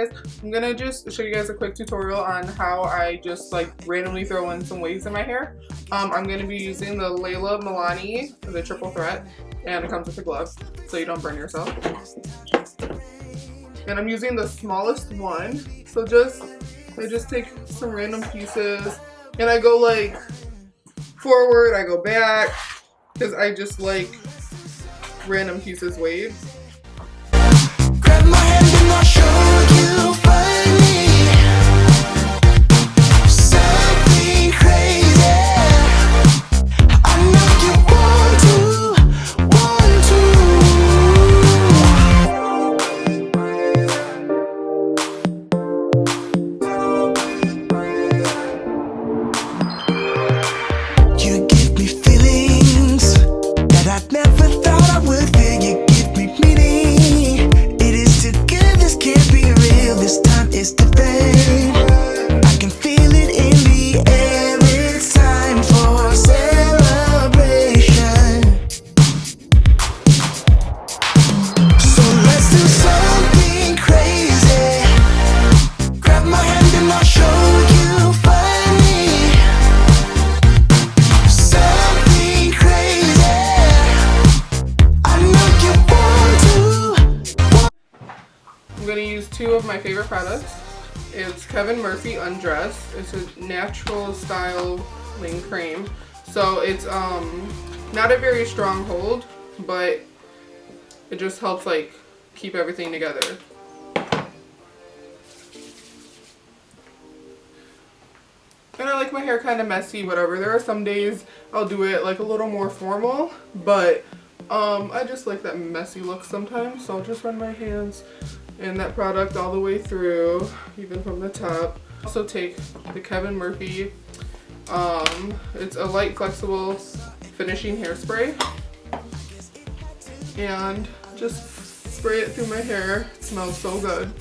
guys. I'm gonna just show you guys a quick tutorial on how I just like randomly throw in some waves in my hair. I'm gonna be using the Leyla Milani, the triple threat, and it comes with a glove so you don't burn yourself. And I'm using the smallest one, so I just take some random pieces and I go like forward, I go back, because I just like random pieces waves. Grab my hand and I'll show you funny. Something crazy. I know you want to. You give me feelings that I'd never thought I would feel. You give me meaning. It is too good, this can't be real. This time it's the fade. I can feel it in the air. It's time for celebration. So let's do something crazy. Grab my hand and I'll show you funny. Something crazy. I know you want to. I'm going to use two of my favorite products. It's Kevin Murphy Undress. It's a natural styling cream. So it's not a very strong hold, but it just helps like keep everything together. And I like my hair kind of messy, whatever. There are some days I'll do it like a little more formal, but I just like that messy look sometimes, so I'll just run my hands in that product all the way through, even from the top. Also take the Kevin Murphy, it's a light flexible finishing hairspray, and just spray it through my hair. It smells so good.